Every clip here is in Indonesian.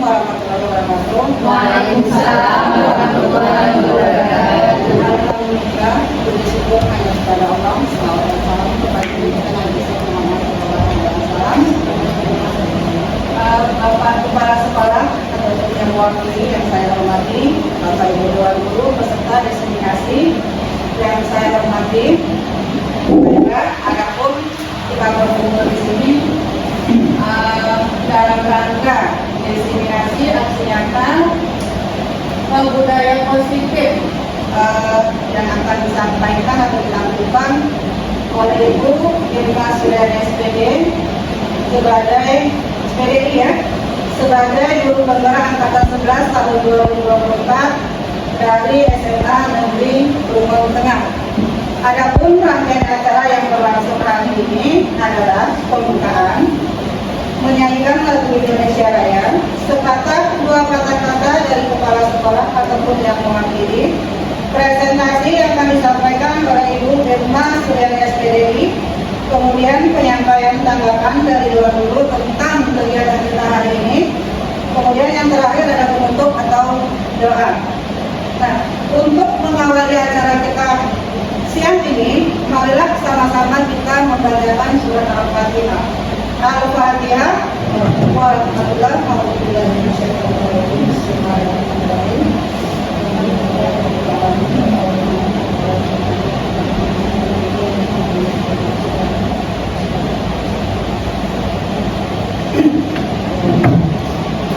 warahmatullahi wabarakatuh. Waalaikumsalam warahmatullahi wabarakatuh. Alhamdulillah, puji syukur hanya kepada Allah. Salawat dan salam kepada junjungan Nabi Muhammad SAW. Bapak Kepala Sekolah atau yang mewakili yang saya hormati, Bapak Ibu Dewan Guru peserta diseminasi yang saya hormati, adapun kita berkumpul di sini dalam rangka diseminasi aksi nyata budaya positif yang akan disampaikan atau dilakukan oleh Ibu Irma Suryani SPD sebagai guru penggerak angkatan 11 tahun 2024 dari SMA Negeri Lumajang Tengah. Adapun rangkaian acara yang berlangsung hari ini adalah pembukaan, menyanyikan lagu Indonesia Raya, sepatah dua kata-kata dari kepala sekolah ataupun yang mewakili, presentasi yang akan disampaikan oleh Ibu Irma Suryani SPDI, kemudian penyampaian tanggapan dari Dewan Guru tentang kegiatan kita hari ini, kemudian yang terakhir ada penutup atau doa. Nah, untuk mengawali acara kita siang ini, marilah sama-sama kita membacakan surat Al-Fatihah. Al-Fatihah. Warahmatullahi wabarakatuh. Bismillahirrahmanirrahim.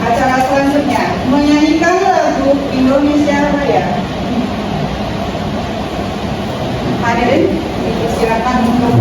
Acara selanjutnya menyanyikan lagu Indonesia Raya. Hadirin, silakan untuk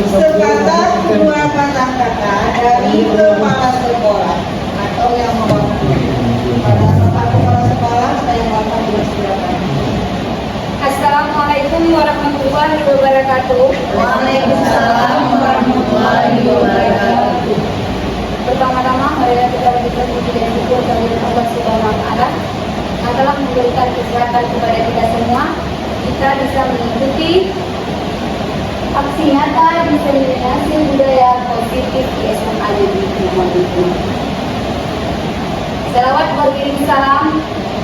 sepatah dua kata-kata dari kepala sekolah atau yang mewakili. Pada Bapak Kepala Sekolah, saya mohon dipersilakan. Assalamualaikum warahmatullahi wabarakatuh. Waalaikumsalam warahmatullahi wabarakatuh. Pertama-tama, marilah kita berikan puji dan syukur kepada Allah Subhanahu wa Ta'ala yang telah memberikan kesehatan kepada kita semua. Kita bisa mengikuti aksi nyata diseminasi budaya positif di SMA Negeri Lumajang. Selawat berkirim salam,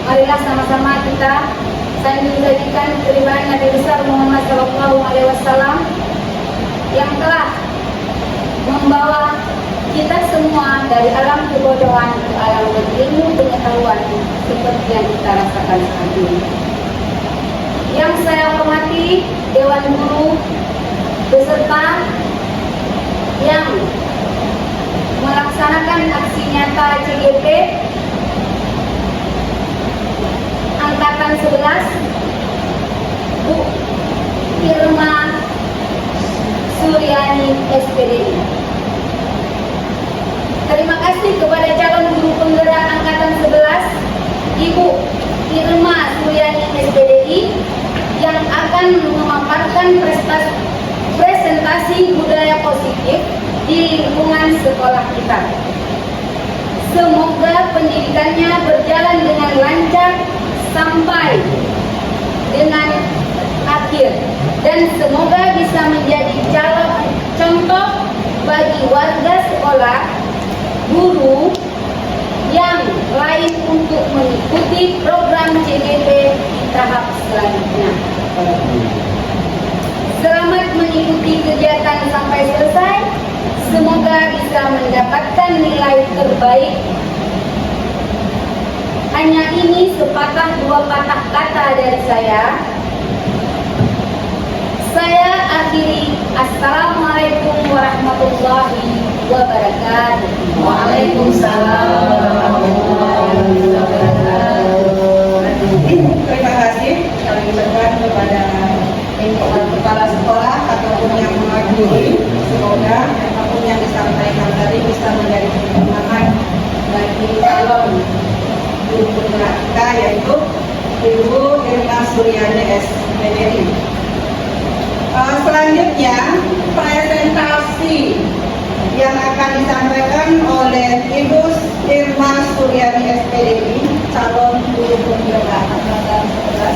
marilah sama-sama kita sanjung-sanjungkan kerimaan Nabi besar Muhammad SAW yang telah membawa kita semua dari alam kebodohan ke alam berilmu pengetahuan seperti yang kita rasakan saat ini. Yang saya hormati Dewan Guru beserta yang melaksanakan aksi nyata CGP di lingkungan sekolah kita. Semoga pendidikannya berjalan dengan lancar sampai dengan akhir, dan semoga bisa menjadi contoh bagi warga sekolah, guru yang lain untuk mengikuti program CGP di tahap selanjutnya. Selamat mengikuti kegiatan sampai selesai. Semoga bisa mendapatkan nilai terbaik. Hanya ini sepatah dua patah kata dari saya. Saya akhiri. Assalamualaikum warahmatullahi wabarakatuh. Waalaikumsalam warahmatullahi wabarakatuh. Terima kasih kami ucapkan kepada kepala sekolah ataupun yang mewakili. Semoga apapun yang disampaikan tadi bisa menjadi pertimbangan bagi calon guru penggerak kita, yaitu Ibu Irma Suryani SPDI. Selanjutnya presentasi yang akan disampaikan oleh Ibu Irma Suryani SPDI, calon guru penggerak angkatan 11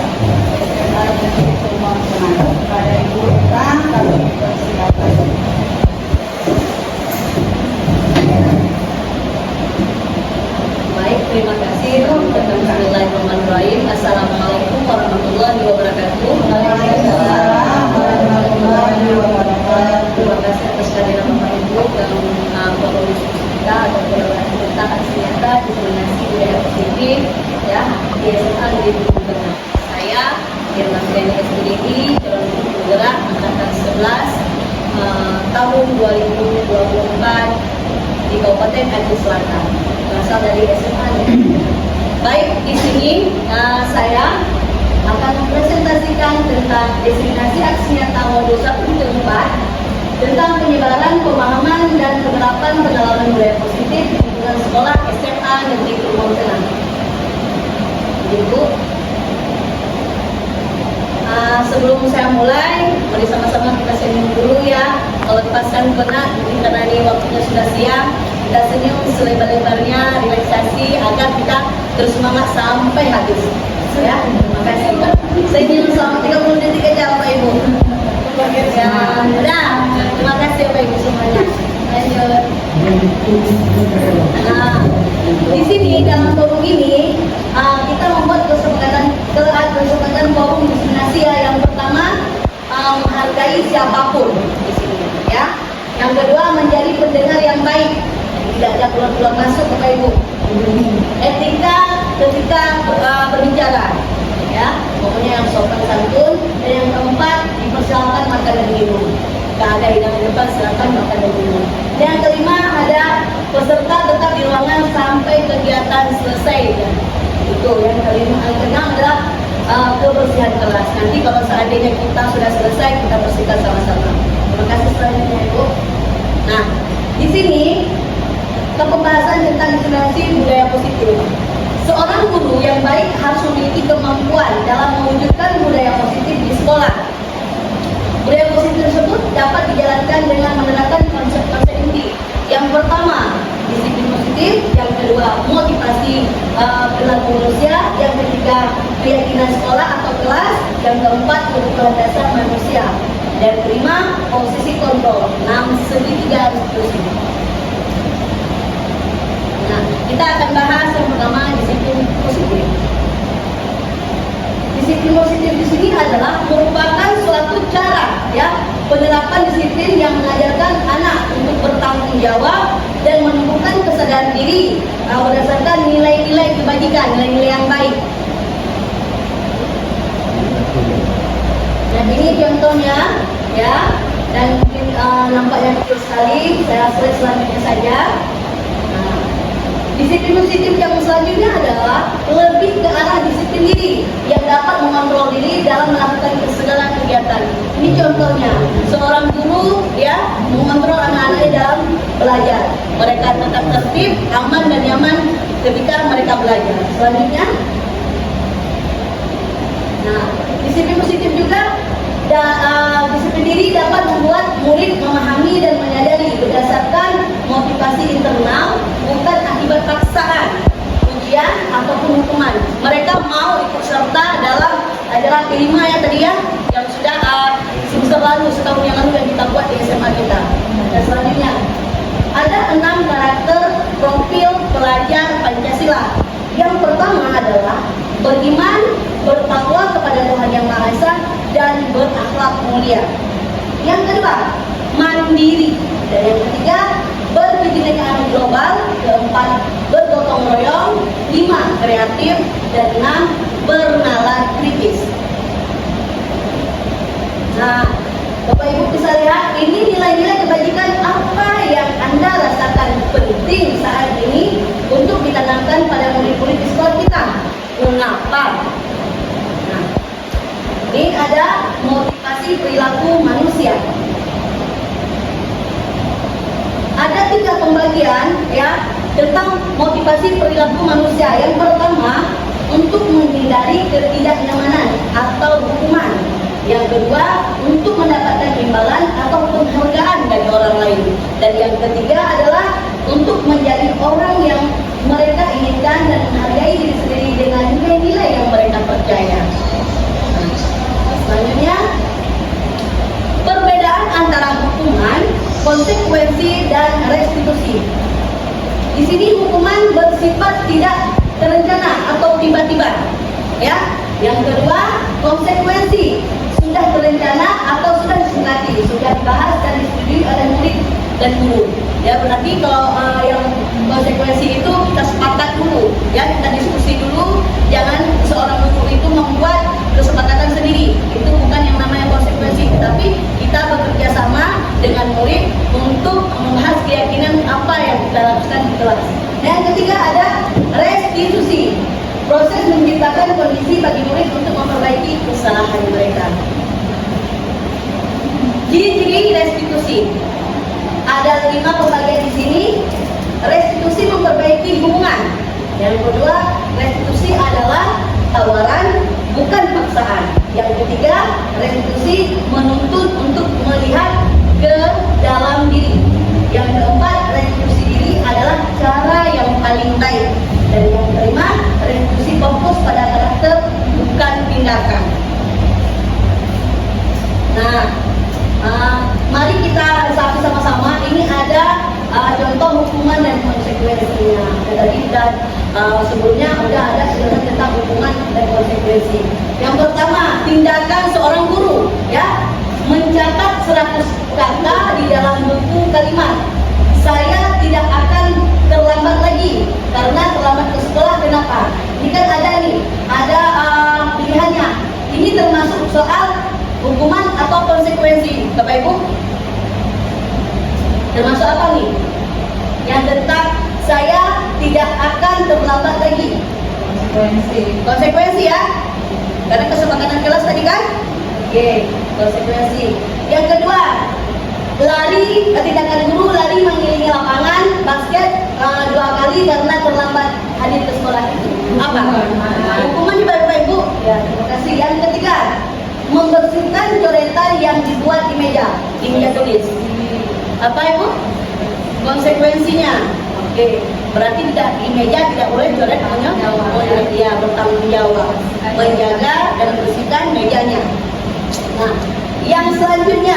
SMA Negeri Tumor Tengah. Pada Ibu Irma kami persilakan. Baik, terima kasih. Bismillahirrahmanirrahim. Assalamualaikum warahmatullahi wabarakatuh. Waalaikumsalam warahmatullahi wabarakatuh. Terima kasih atas kehadiran Bapak Ibu dan forum diskusi kita atau kolaborasi tentang aksi nyata diskriminasi budaya positif ya di SMA Negeri Tumor Tengah. Saya Irma Suryani SPDI, calon guru penggerak angkatan 11 tahun 2024 di Kabupaten Aceh Selatan, berasal dari SMA. Baik, di sini saya akan mempresentasikan tentang diskriminasi aksi nyata modul 1.4 tentang penyebaran pemahaman dan penerapan pengalaman budaya positif di lingkungan sekolah SMA Negeri Tumor Tengah. Ibu, sebelum saya mulai, mari sama-sama kita senyum dulu ya. Kalau dipasang benak, mungkin karena ini waktunya sudah siang, kita senyum selebar-lebarnya, relaksasi agar kita terus semangat sampai habis. Ya, terima kasih. Senyum selama 30 detik aja Bapak Ibu. Ya, udah. Terima kasih Bapak Ibu semuanya. Lanjut. Nah, di sini dalam forum ini kita membuat kesepakatan forum diskriminasi yang pertama menghargai siapapun di sini ya. Yang kedua menjadi pendengar yang baik, tidak ada keluar-keluar masuk Bapak Ibu. Etika ketika berbicara ya, pokoknya yang sopan santun. Dan yang keempat dipersilakan makan dan minum. Tidak ada hidangan depan, silakan makan dan minum. Dan yang kelima ada peserta tetap di ruangan sampai kegiatan selesai. Ya. Itu yang kelima. Yang keenam adalah kebersihan kelas. Nanti kalau seandainya kita sudah selesai, kita bersihkan sama-sama. Terima kasih selanjutnya Ibu. Nah, di sini pembahasan tentang diskriminasi budaya positif. Seorang guru yang baik harus memiliki kemampuan dalam mewujudkan budaya positif di sekolah. Budaya positif tersebut dapat dijalankan dengan menerapkan konsep-konsep inti. Yang pertama, disiplin positif. Yang kedua, motivasi perilaku manusia. Yang ketiga, keyakinan sekolah atau kelas. Yang keempat, kebutuhan dasar manusia. Dan kelima, posisi kontrol. 6 segitiga harus terus. Nah, kita akan bahas yang pertama disiplin positif. Disiplin positif di sini adalah merupakan suatu cara ya penerapan disiplin yang mengajarkan anak untuk bertanggung jawab dan menumbuhkan kesadaran diri berdasarkan nilai-nilai kebajikan, nilai-nilai yang baik. Nah, ini contohnya ya, dan mungkin nampaknya kecil sekali. Saya slide selanjutnya saja. Disiplin positif yang selanjutnya adalah lebih ke arah disiplin diri yang dapat mengontrol diri dalam melakukan segala kegiatan. Ini contohnya, seorang guru ya mengontrol anak-anaknya dalam belajar. Mereka tetap tertib, aman dan nyaman ketika mereka belajar. Selanjutnya, nah disiplin positif juga disiplin diri dapat membuat murid memahami dan menyadari berdasarkan motivasi internal, bukan akibat paksaan, ujian ataupun hukuman. Mereka mau ikut serta dalam ajaran kelima ya tadi ya, yang sudah semester lalu, setahun yang lalu yang kita buat di SMA kita. Dan selanjutnya ada 6 karakter profil pelajar Pancasila. Yang pertama adalah beriman, bertakwa kepada Tuhan Yang Maha Esa, dan berakhlak mulia. Yang kedua, mandiri. Dan yang ketiga, berkebinekaan global. Keempat, bergotong royong. 5, kreatif. Dan 6, bernalar kritis. Nah, Bapak Ibu bisa lihat, ini nilai-nilai kebajikan apa yang Anda rasakan penting saat ini untuk ditanamkan pada murid-murid di sekolah kita. Mengapa? Nah, ini ada motivasi perilaku manusia. Ada 3 pembagian ya tentang motivasi perilaku manusia. Yang pertama, untuk menghindari ketidaknyamanan atau hukuman. Yang kedua, untuk mendapatkan imbalan atau penghargaan dari orang lain. Dan yang ketiga adalah untuk menjadi orang yang mereka inginkan dan menghargai diri sendiri dengan nilai-nilai yang mereka percaya. Selanjutnya, perbedaan antara hukuman, konsekuensi, dan restitusi. Di sini hukuman bersifat tidak terencana atau tiba-tiba. Ya. Yang kedua, konsekuensi sudah terencana atau sudah disepakati, sudah dibahas dan disetujui oleh murid dan guru. Ya, berarti kalau yang konsekuensi itu kita sepakat dulu, ya kita diskusi dulu. Jangan seorang guru itu membuat kesepakatan sendiri. Itu bukan yang namanya konsekuensi, tapi kita bekerja sama dengan murid untuk membahas keyakinan apa yang kita lakukan di kelas. Dan yang ketiga ada restitusi. Proses menciptakan kondisi bagi murid untuk memperbaiki kesalahan mereka. Ciri-ciri restitusi. Ada 5 pembagian di sini. Restitusi memperbaiki hubungan. Yang kedua, restitusi adalah tawaran, bukan paksaan. Yang ketiga, restitusi menuntut untuk melihat ke dalam diri. Yang keempat, restitusi diri adalah cara yang paling baik. Dan yang kelima, restitusi fokus pada karakter, bukan tindakan. Nah, mari kita resapi sama-sama. Ini ada contoh hukuman dan konsekuensinya. Tadi dan sebelumnya sudah ada penjelasan tentang hukuman dan konsekuensi. Yang pertama, tindakan seorang guru, ya, mencatat 100 kata di dalam buku kalimat. Saya tidak akan terlambat lagi karena terlambat ke sekolah. Kenapa? Ini kan ada nih, ada pilihannya. Ini termasuk soal hukuman atau konsekuensi, Bapak Ibu? Termasuk apa nih? Yang tentang saya tidak akan terlambat lagi. Konsekuensi ya? Karena kesepakatan kelas tadi kan? Oke, konsekuensi. Yang kedua, lari, tindakan guru lari mengelilingi lapangan basket 2 kali karena terlambat hadir ke sekolah itu. Apa? Hukuman juga Bapak Ibu? Ya, terima kasih. Yang ketiga, membersihkan coretan yang dibuat di meja tulis. Apa Ibu? Konsekuensinya. Oke, berarti tidak di meja tidak boleh coret namanya. Dia bertanggung jawab menjaga dan membersihkan mejanya. Nah, yang selanjutnya,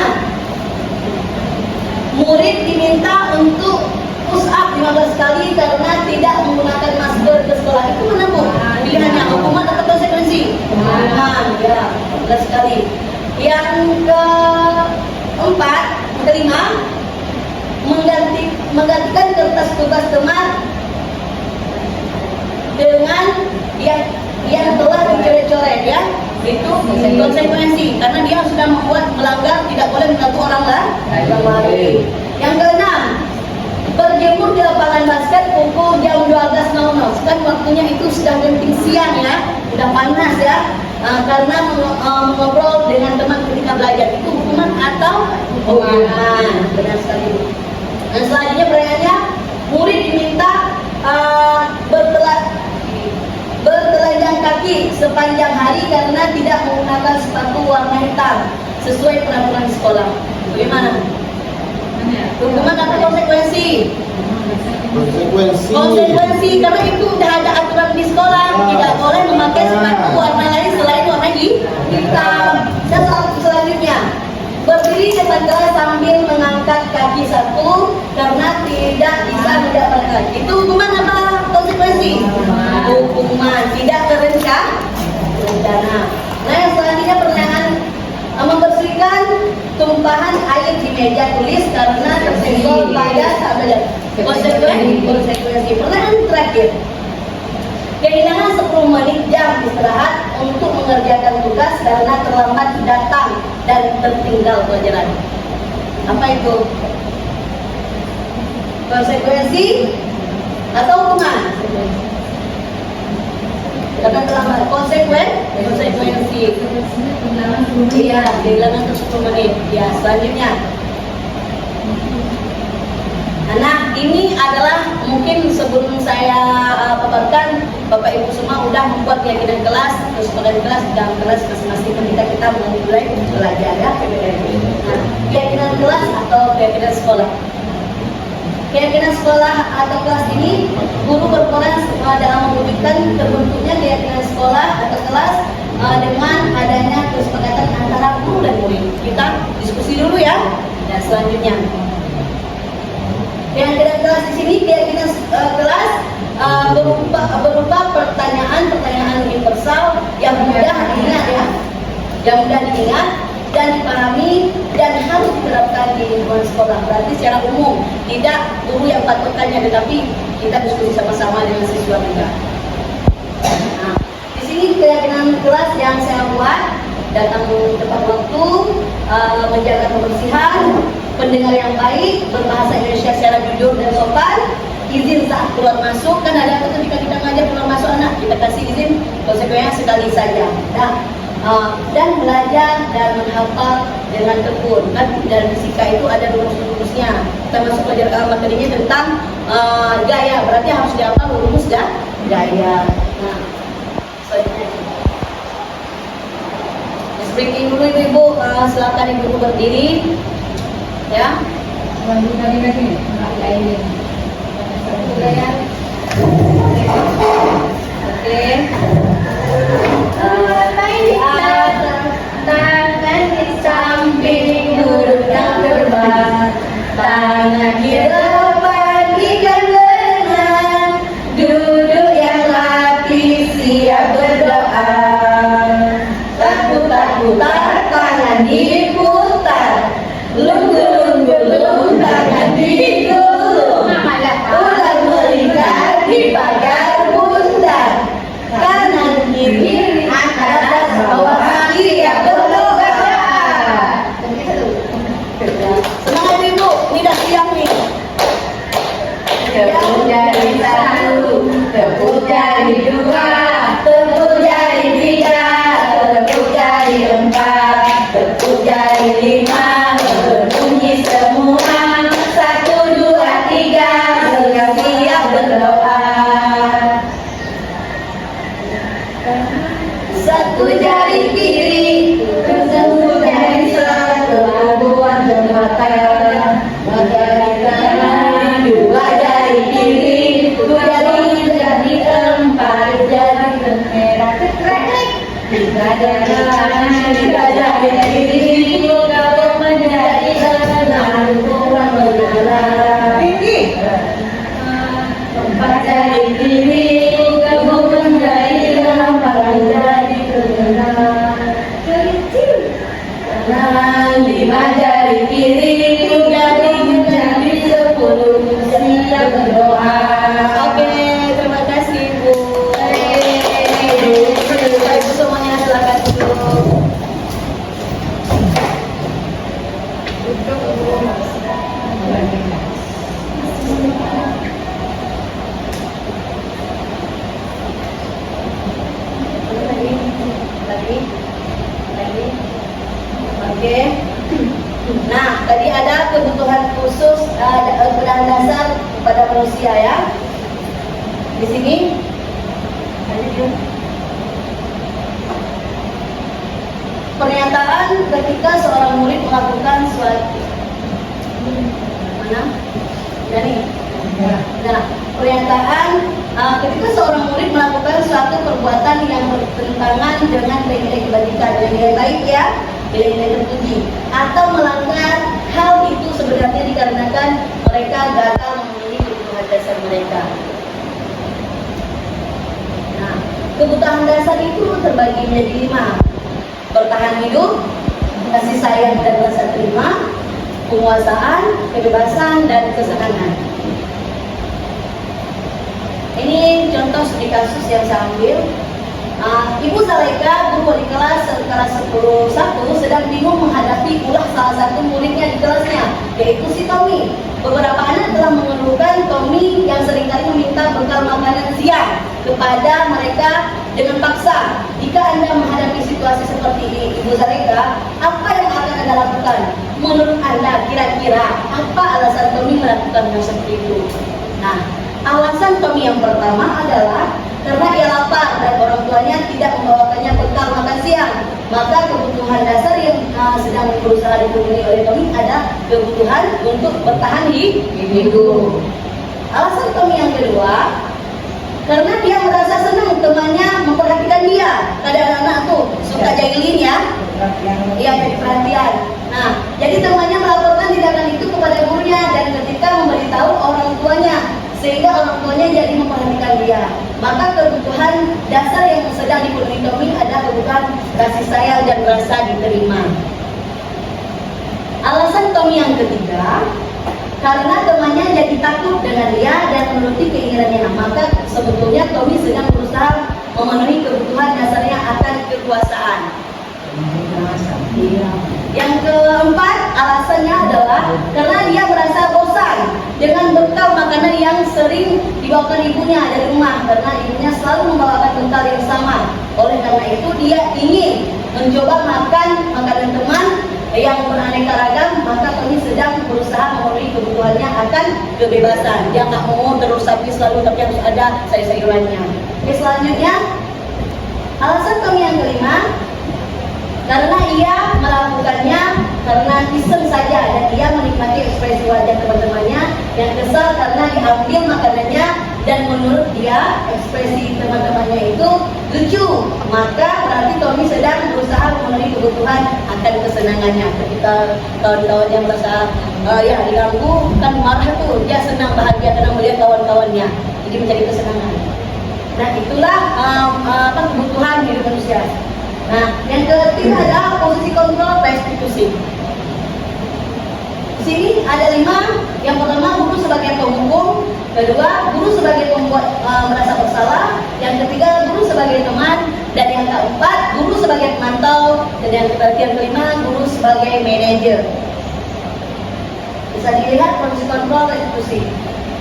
murid diminta untuk push up 15 kali karena tidak menggunakan masker ke sekolah. Itu mana Bu? Pilihannya hukuman atau konsekuensi? Hukuman, ya, 15 kali. Yang keempat, kelima, menggantikan kertas tugas teman dengan yang telah dicoret-coret, ya. Itu konsekuensi karena dia sudah membuat melanggar, tidak boleh mengganggu orang lain. Yang keenam, berjemur di lapangan basket pukul jam 12.00. Sekarang waktunya itu sudah genting siang ya, sudah panas ya. Karena mengobrol dengan teman ketika belajar, itu hukuman atau hukuman? Benar sekali. Dan selanjutnya pertanyaannya, murid diminta bertelanjang kaki sepanjang hari karena tidak menggunakan sepatu warna hitam. sesuai peraturan sekolah. Bagaimana? Hukuman atau konsekuensi? Konsekuensi, karena itu sudah ada aturan di sekolah, tidak boleh memakai sepatu warna lain selain warna hitam. Dan selanjutnya, berdiri depan kelas sambil mengangkat kaki satu karena tidak bisa mendapatkan. Itu hukuman apa konsekuensi? Hukuman tidak terencana. Nah, yang selanjutnya pertanyaan, membersihkan tumpahan air di meja tulis karena tersenggol pada saat belajar. Konsekuensi. Pertanyaan terakhir, kehilangan 10 menit jam istirahat untuk mengerjakan tugas karena terlambat datang dan tertinggal pelajaran. Apa itu? Konsekuensi atau hukuman? Karena terlambat. Konsekuensi. Iya, kehilangan 10 menit. Ya, selanjutnya. Nah, ini adalah mungkin sebelum saya paparkan, Bapak Ibu semua udah membuat keyakinan kelas, terus kemudian kelas dalam kelas masing-masing kita mau mulai belajar ya. Nah, keyakinan kelas atau keyakinan sekolah. Keyakinan sekolah atau kelas ini, guru berperan dalam mewujudkan terbentuknya keyakinan sekolah atau kelas dengan adanya kesepakatan antara guru dan murid. Kita diskusi dulu ya. Dan selanjutnya, keyakinan kelas di sini, keyakinan kelas berupa pertanyaan universal yang mudah diingat ya, yang mudah diingat dan dipahami dan harus diterapkan di lingkungan sekolah. Berarti secara umum, tidak guru yang patut tanya, tetapi kita diskusi sama-sama dengan siswa juga. Nah, di sini keyakinan kelas yang saya buat: datang tepat waktu, menjaga kebersihan, pendengar yang baik, berbahasa Indonesia secara jujur dan sopan, izin saat keluar masuk. Kan ada ketika kita ngajar keluar masuk anak, kita kasih izin, konsekuensinya sekali saja. Nah, dan belajar dan menghafal dengan tekun. Kan dalam fisika itu ada rumus-rumusnya. Kita masuk pelajaran materinya tentang gaya, berarti harus dihafal rumus gaya. Nah, selanjutnya. Breaking dulu ibu-ibu, silakan ibu-ibu berdiri. Ya. Oke. Tangan di samping, duduk yang terbang, tangan di depan, ikan berenang, duduk yang rapi, siap berdoa. Putar, tangan diputar, lunggu-lunggu, tangan digulung, ular melingkar di pagar bundar, kanan kiri atas bawah siap berdoa. Semangat ibu, tidak siang nih. Tepuk jari satu, tepuk jari dua, tepuk jari tiga, tepuk jari empat, tepuk jari lima, berbunyi semua. 1, 2, 3, siap berdoa. Satu jari kiri, satu jari sebelah, buat jembatan. Jari kanan, 2 jari kiri, 2 jari empat, jari merah kekrek. 3 jari kanan, 3 jari kiri, kalau menjadi 6, kurang berjalan. 4 jari kiri, kalau menjadi 8, jari bergerak. Kanan 5 jari kiri, 3 jari 10, siap berdoa. Oke, terima kasih Bu. Ibu semuanya silakan duduk. Lagi. Oke. Nah, tadi ada kebutuhan khusus, kebutuhan dasar pada manusia ya. Di sini pernyataan ketika seorang murid melakukan suatu mana? Dari nah, pernyataan ketika seorang murid melakukan suatu perbuatan yang bertentangan dengan nilai kebajikan, dengan nilai baik ya, nilai terpuji, atau melanggar hal itu sebenarnya dikarenakan mereka gagal memenuhi kebutuhan dasar mereka. Nah, kebutuhan dasar itu terbagi menjadi 5: bertahan hidup, kasih sayang dan rasa terima, penguasaan, kebebasan, dan kesenangan. Ini contoh studi kasus yang saya ambil. Ibu Zalaika, guru wali kelas kelas 10-1, sedang bingung menghadapi ulah salah satu muridnya di kelasnya, yaitu si Tommy. Beberapa anak telah mengeluhkan Tommy yang seringkali meminta bekal makanan siang kepada mereka dengan paksa. Jika Anda menghadapi situasi seperti ini, Ibu Zalaika, apa yang akan Anda lakukan? Menurut Anda, kira-kira apa alasan Tommy melakukan hal seperti itu? Nah, alasan Tommy yang pertama adalah karena ia lapar dan orang tuanya tidak membawakannya bekal makan siang. Maka kebutuhan dasar yang sedang berusaha dipenuhi oleh Tommy ada kebutuhan untuk bertahan hidup. Alasan Tommy yang kedua, karena dia merasa senang temannya memperhatikan dia. Ada anak-anak tuh suka jahilin ya, iya, jadi perhatian. Nah, jadi temannya melaporkan tindakan itu kepada gurunya dan ketika memberitahu orang tuanya, sehingga orang tuanya jadi memperhatikan dia. Maka kebutuhan dasar yang sedang dipenuhi Tommy ada kebutuhan kasih sayang dan rasa diterima. Alasan Tommy yang ketiga, karena temannya jadi takut dengan dia dan menuruti keinginannya. Maka sebetulnya Tommy sedang berusaha memenuhi kebutuhan dasarnya akan kekuasaan. Yang keempat, alasannya adalah karena dia merasa bosan dengan bekal makanan yang sering dibawakan ibunya dari rumah, karena ibunya selalu membawakan bekal yang sama. Oleh karena itu dia ingin mencoba makan makanan teman yang beraneka ragam. Maka Tommy sedang berusaha memenuhi kebutuhannya akan kebebasan. Dia nggak mau terus sapi selalu, tapi harus ada sayur-sayurannya. Oke, selanjutnya alasan Tommy yang kelima, karena ia melakukannya karena iseng saja dan ia menikmati ekspresi wajah teman-temannya yang kesal karena diambil makanannya dan menurut dia ekspresi teman-temannya itu lucu. Maka berarti Tommy sedang berusaha memenuhi kebutuhan akan kesenangannya. Ketika kawan-kawannya merasa ya diganggu, kan marah tuh, dia senang bahagia karena melihat kawan-kawannya, jadi menjadi kesenangan. Nah, itulah kebutuhan hidup manusia. Nah, yang ketiga adalah posisi kontrol restitusi. Di sini ada 5. Yang pertama, guru sebagai penghukum. Kedua, guru sebagai pembuat merasa bersalah. Yang ketiga, guru sebagai teman. Dan yang keempat, guru sebagai pemantau. Dan yang kelima, guru sebagai manajer. Bisa dilihat posisi kontrol restitusi.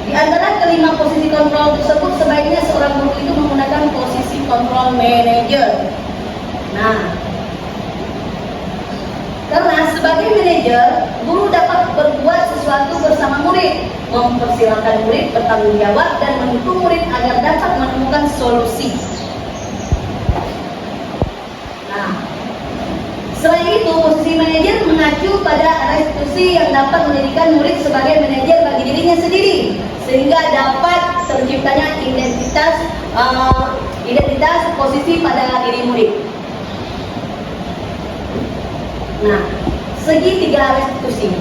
Di antara kelima posisi kontrol tersebut, sebaiknya seorang guru itu menggunakan posisi kontrol manajer. Nah, karena sebagai manajer, guru dapat berbuat sesuatu bersama murid, mempersilahkan murid bertanggung jawab dan mendukung murid agar dapat menemukan solusi. Nah, selain itu, posisi manajer mengacu pada restitusi yang dapat menjadikan murid sebagai manajer bagi dirinya sendiri, sehingga dapat terciptanya identitas posisi pada diri murid. Nah, segitiga restitusi.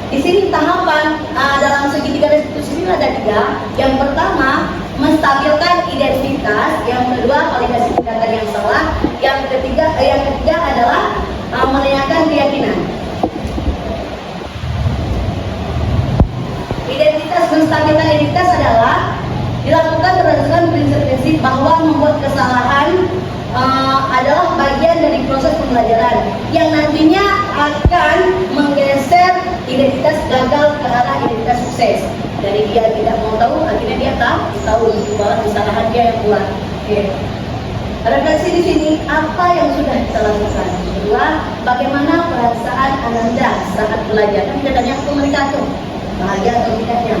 Di sini tahapan dalam segitiga restitusi ini ada 3. Yang pertama, menstabilkan identitas. Yang kedua, validasi tindakan yang salah. Yang ketiga adalah menanyakan keyakinan. Menstabilkan identitas adalah dilakukan berdasarkan prinsip-prinsip bahwa membuat kesalahan adalah bagian dari proses pembelajaran yang nantinya akan menggeser identitas gagal ke arah identitas sukses. Dari dia tidak mau tahu, akhirnya dia tahu bahwa kesalahan dia yang buat. Oke. Refleksi di sini, apa yang sudah kita lakukan? Kedua, bagaimana perasaan Ananda saat belajar? Kan kita tanya ke mereka tuh, bahagia atau tidaknya.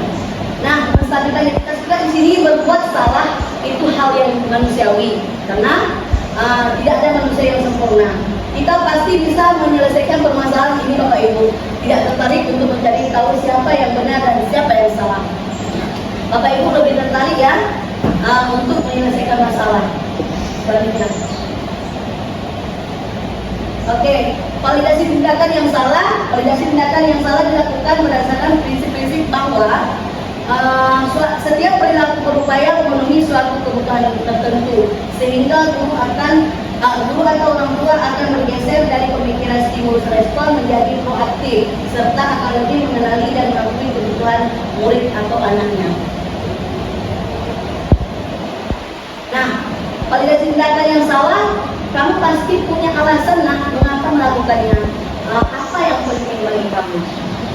Nah, menstabilkan identitas kita di sini berbuat salah itu hal yang manusiawi, karena tidak ada manusia manusia yang sempurna. Kita pasti bisa menyelesaikan permasalahan ini Bapak Ibu. Tidak tertarik untuk mencari tahu siapa yang benar dan siapa yang salah. Bapak Ibu lebih tertarik ya untuk menyelesaikan masalah. Selanjutnya. Oke, validasi tindakan yang salah. Validasi tindakan yang salah dilakukan berdasarkan prinsip-prinsip bahwa setiap perilaku berupaya memenuhi suatu kebutuhan tertentu, sehingga guru atau orang tua akan bergeser dari pemikiran stimulus respon menjadi proaktif, serta akan lebih mengenali dan mengakui kebutuhan murid atau anaknya. Nah, validasi tindakan yang salah, kamu pasti punya alasan mengapa melakukannya. Apa yang penting bagi kamu?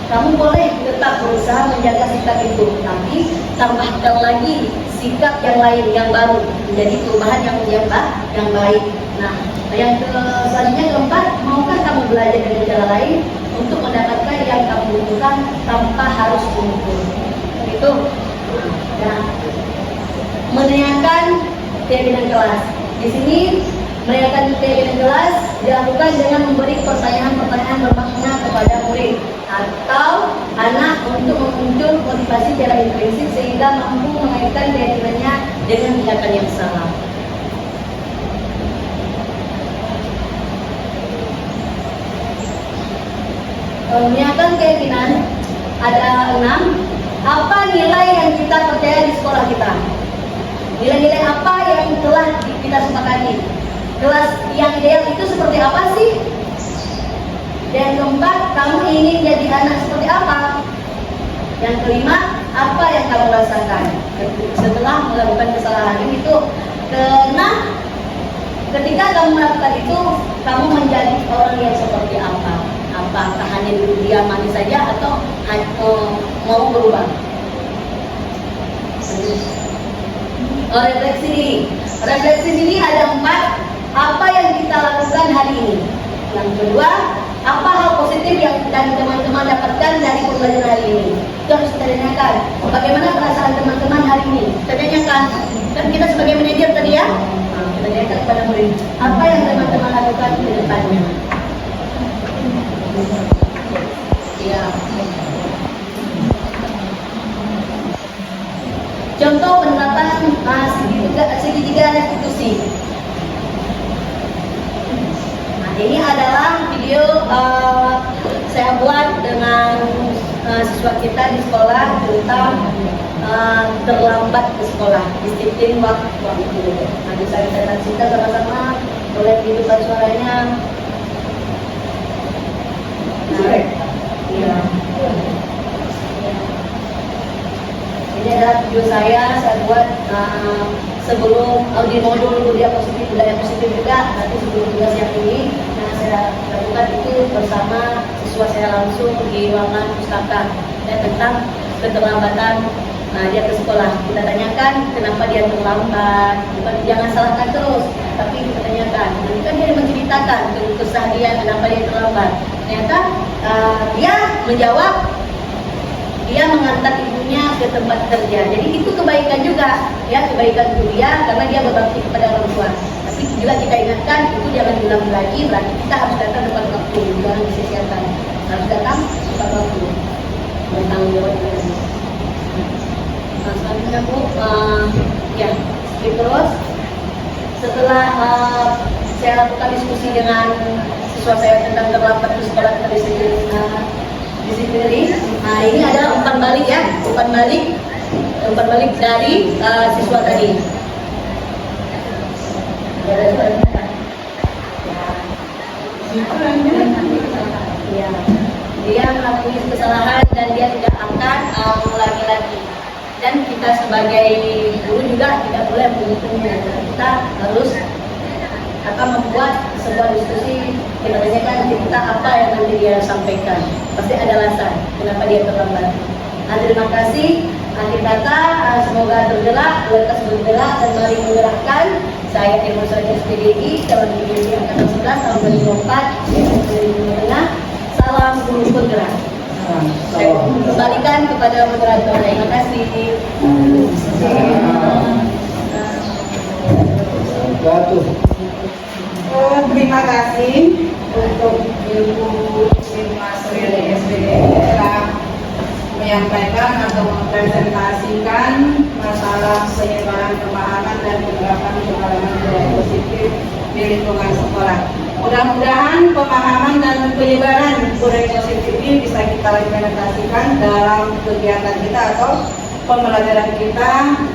Kamu boleh tetap berusaha menjaga sikap itu, tapi tambahkan lagi sikap yang lain, yang baru, menjadi perubahan yang baik. Nah, yang selanjutnya keempat, maukah kamu belajar dengan cara lain untuk mendapatkan yang kamu butuhkan tanpa harus mengukur? Itu. Nah, menanyakan keyakinan kelas. Di sini menanyakan keyakinan kelas dilakukan dengan memberi pertanyaan-pertanyaan bermakna kepada murid atau anak untuk memuncul motivasi secara intrinsik sehingga mampu mengaitkan keyakinannya dengan tindakan yang salah. Menanyakan keyakinan ada 6. Apa nilai yang kita percaya di sekolah kita? Nilai-nilai apa yang telah kita sepakati? Kelas yang ideal itu seperti apa sih? Dan keempat, kamu ingin jadi anak seperti apa? Yang kelima, apa yang kamu rasakan setelah melakukan kesalahan itu? Keenam, ketika kamu melakukan itu, kamu menjadi orang yang seperti apa? Apakah hanya duduk diam manis saja atau mau berubah? Refleksi ini ada 4. Apa yang kita lakukan hari ini? Yang kedua, apa hal positif yang teman-teman dapatkan dari pembelajaran hari ini? Itu harus kita tanyakan. Bagaimana perasaan teman-teman hari ini? Kita tanyakan. Kan kita sebagai manajer tadi ya, kita tanyakan kepada murid. Apa yang teman-teman lakukan ke depannya? Ya. Contoh penerapan segitiga restitusi. Nah, ini adalah video saya buat dengan siswa kita di sekolah tentang terlambat ke sekolah, disiplin waktu. Nah, bisa kita saksikan sama-sama, boleh hidupkan suaranya. Nah, ya. Ini adalah video saya buat sebelum di modul budaya positif juga. Nanti sebelum tugas yang ini, yang saya lakukan itu bersama siswa saya langsung di ruangan pustaka tentang keterlambatan dia ke sekolah. Kita tanyakan kenapa dia terlambat, jangan salahkan terus, tapi kita tanyakan. Nanti kan dia menceritakan kesah dia kenapa dia terlambat. Ternyata dia menjawab, dia mengantar ibunya ke tempat kerja. Jadi itu kebaikan juga, ya, kebaikan untuk dia karena dia berbakti kepada orang tua. Tapi juga kita ingatkan itu jangan diulangi lagi, berarti kita harus datang tepat waktu, jangan disia-siakan. Harus datang tepat waktu. Bertanggung jawab. Nah, selanjutnya Bu, ya, skip terus. Setelah saya lakukan diskusi dengan siswa saya tentang terlambat di sekolah disiplin. Nah, ini adalah umpan balik ya, umpan balik dari siswa tadi. Ya, dia mengakui kesalahan dan dia tidak akan mengulangi lagi. Dan kita sebagai guru juga tidak boleh menghukumnya. Kita harus akan membuat sebuah diskusi, kita tanyakan kita apa yang nanti dia sampaikan. Pasti ada alasan kenapa dia terlambat. Nah, terima kasih. Akhir kata, semoga tergerak, lekas bergerak dan mari menggerakkan. Saya Ilmu Sosial SPDI dalam divisi angkatan 11 tahun 2004. Salam guru bergerak. Saya kembalikan kepada moderator. Terima kasih. Terima kasih untuk Ibu Mas Rili SPD telah menyampaikan atau mempresentasikan masalah penyebaran pemahaman dan penerapan pengalaman budaya positif di lingkungan sekolah. Mudah-mudahan pemahaman dan penyebaran budaya positif ini bisa kita implementasikan dalam kegiatan kita atau pembelajaran kita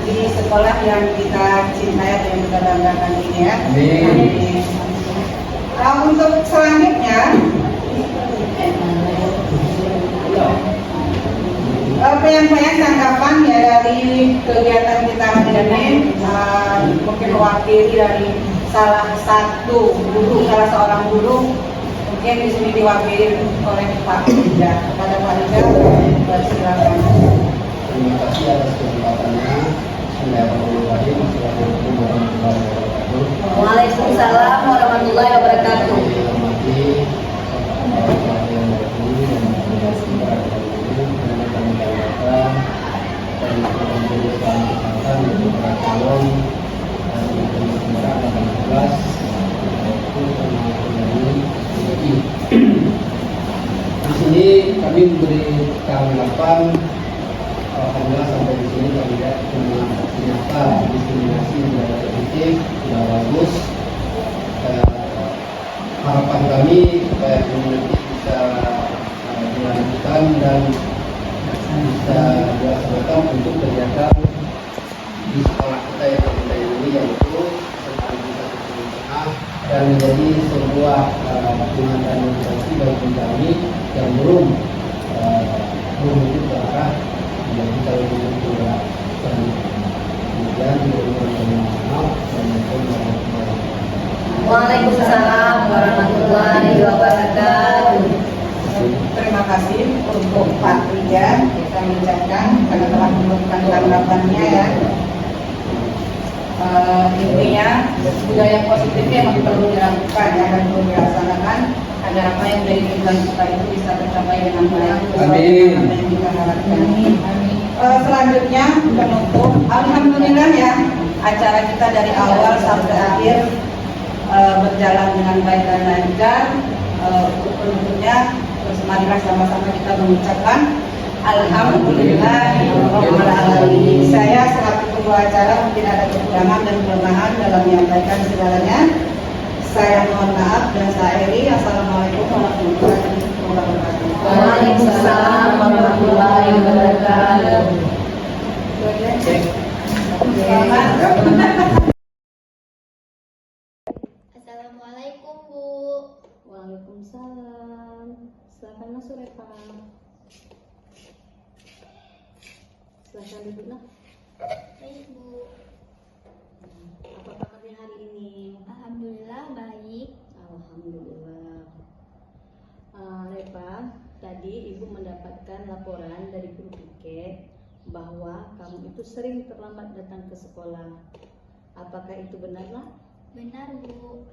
di sekolah yang kita cintai dan yang kita banggakan ini ya. Amin. Untuk selanjutnya penyampaian tanggapan ya dari kegiatan kita hari ini, mungkin mewakili dari salah seorang guru, mungkin di sini diwakili oleh Pak Ida. Pada Pak Ida, silakan. Terima kasih atas kesempatannya. Bismillahirrahmanirrahim. Assalamualaikum warahmatullahi wabarakatuh. Waalaikumsalam warahmatullahi wabarakatuh. Saya hormati Bapak yang berguru dan delegasi para guru dan kami banggakan dari seluruh jurusan kesehatan untuk para calon dan penyelenggara 18 yaitu termasuk dari PDI. Di sini kami memberi tanggapan. Alhamdulillah sampai di sini kami lihat ternyata diskriminasi sudah efektif, sudah bagus. Harapan kami supaya ini nanti bisa dilanjutkan dan bisa dilaksanakan untuk kegiatan di sekolah kita yang tercinta ini, yaitu dan menjadi sebuah pengantar motivasi bagi kami yang belum menuju ke arah menjadi calon guru dan kemudian diberikan maaf dan Waalaikumsalam warahmatullahi wabarakatuh. Terima kasih untuk Pak Ida, kita mengucapkan karena telah memberikan tanggapannya ya. Intinya budaya positifnya memang perlu dilakukan ya, dan perlu dilaksanakan agar apa yang dari tujuan kita itu bisa tercapai dengan baik sesuai dengan apa yang kita harapkan. Selanjutnya penutup, alhamdulillah ya, acara kita dari awal sampai akhir berjalan dengan baik dan lancar. Untuk penutupnya, marilah sama-sama kita mengucapkan alhamdulillahirabbil alamin. Saya selaku pembawa acara mungkin ada kekurangan dan kelemahan dalam menyampaikan segalanya. Saya mohon maaf dan saya akhiri. Assalamualaikum warahmatullahi wabarakatuh. Waalaikumsalam warahmatullahi wabarakatuh. Assalamualaikum Bu. Waalaikumsalam. Silakan masuk Reva. Silakan duduk nak. Baik Bu. Apa kabarnya hari ini? Alhamdulillah baik. Alhamdulillah. Reva, tadi Ibu mendapatkan laporan dari guru piket bahwa kamu itu sering terlambat datang ke sekolah. Apakah itu benar nak? Benar Bu.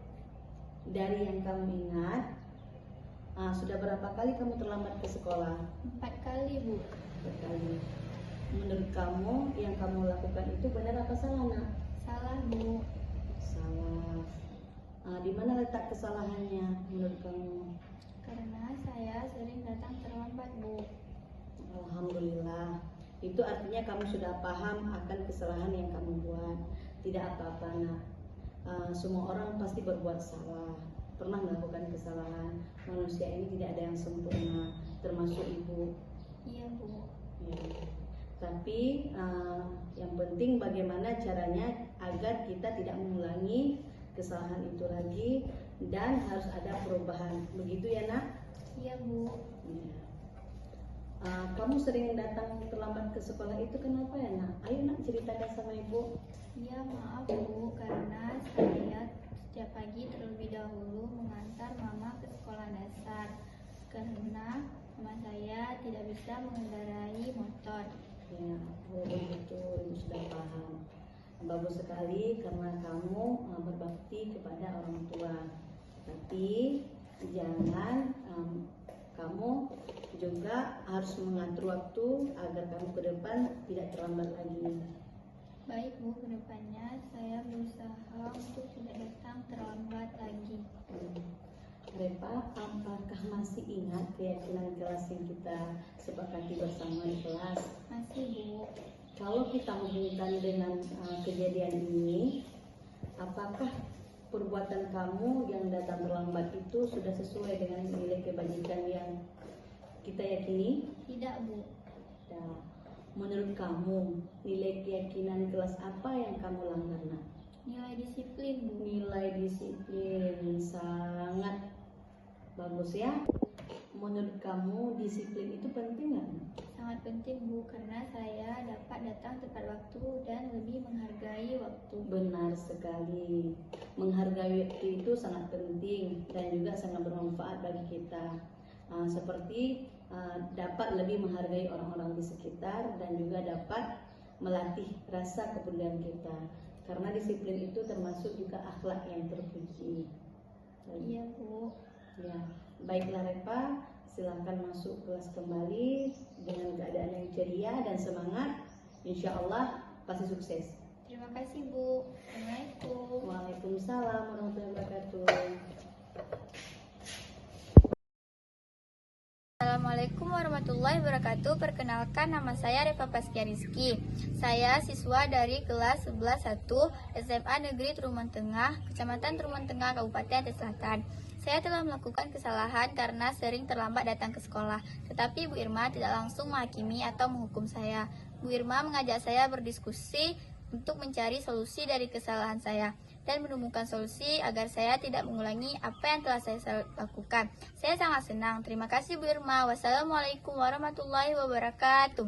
Dari yang kamu ingat, sudah berapa kali kamu terlambat ke sekolah? 4 kali Bu. Berkali. Menurut kamu yang kamu lakukan itu benar apa salah nak? Salah Bu. Salah. Di mana letak kesalahannya menurut kamu? Karena saya sering datang terlambat Bu. Alhamdulillah. Itu artinya kamu sudah paham akan kesalahan yang kamu buat. Tidak apa-apa nak. Semua orang pasti berbuat salah, pernah melakukan kesalahan. Manusia ini tidak ada yang sempurna, termasuk Ibu. Iya Bu. Ya. Tapi yang penting bagaimana caranya agar kita tidak mengulangi kesalahan itu lagi dan harus ada perubahan. Begitu ya nak? Iya Bu. Ya. Kamu sering datang terlambat ke sekolah itu kenapa ya nak? Ayo nak ceritakan sama Ibu. Iya maaf Bu, karena saya setiap pagi terlebih dahulu mengantar Mama ke sekolah dasar karena Mama saya tidak bisa mengendarai motor. Ya, begitu Ibu sudah paham. Bagus sekali karena kamu berbakti kepada orang tua. Tapi jangan kamu juga harus mengatur waktu agar kamu ke depan tidak terlambat lagi. Baik Bu, kedepannya saya berusaha untuk tidak datang terlambat lagi. Repa, apakah masih ingat keyakinan kelas yang kita sepakati bersama di kelas? Masih, Bu. Kalau kita menghubungkan dengan kejadian ini, apakah perbuatan kamu yang datang terlambat itu sudah sesuai dengan nilai kebajikan yang kita yakini? Tidak, Bu. Nah, menurut kamu, nilai keyakinan kelas apa yang kamu langgar, Nak? Nilai disiplin, Bu. Nilai disiplin sangat bagus ya. Menurut kamu disiplin itu penting nggak? Sangat penting, Bu, karena saya dapat datang tepat waktu dan lebih menghargai waktu. Benar sekali. Menghargai waktu itu sangat penting dan juga sangat bermanfaat bagi kita. Seperti dapat lebih menghargai orang-orang di sekitar dan juga dapat melatih rasa kepedulian kita. Karena disiplin itu termasuk juga akhlak yang terpuji. Iya, Bu. Ya, baiklah Repa, silakan masuk kelas kembali dengan keadaan yang ceria dan semangat. Insya Allah pasti sukses. Terima kasih, Bu. Assalamualaikum. Waalaikumsalam warahmatullahi wabarakatuh. Assalamualaikum warahmatullahi wabarakatuh. Perkenalkan, nama saya Reva Paskia Rizky. Saya siswa dari kelas 11-1 SMA Negeri Truman Tengah, Kecamatan Truman Tengah, Kabupaten Aceh Selatan. Saya telah melakukan kesalahan karena sering terlambat datang ke sekolah. Tetapi Bu Irma tidak langsung menghakimi atau menghukum saya. Bu Irma mengajak saya berdiskusi untuk mencari solusi dari kesalahan saya dan menemukan solusi agar saya tidak mengulangi apa yang telah saya lakukan. Saya sangat senang. Terima kasih Bu Irma. Wassalamualaikum warahmatullahi wabarakatuh.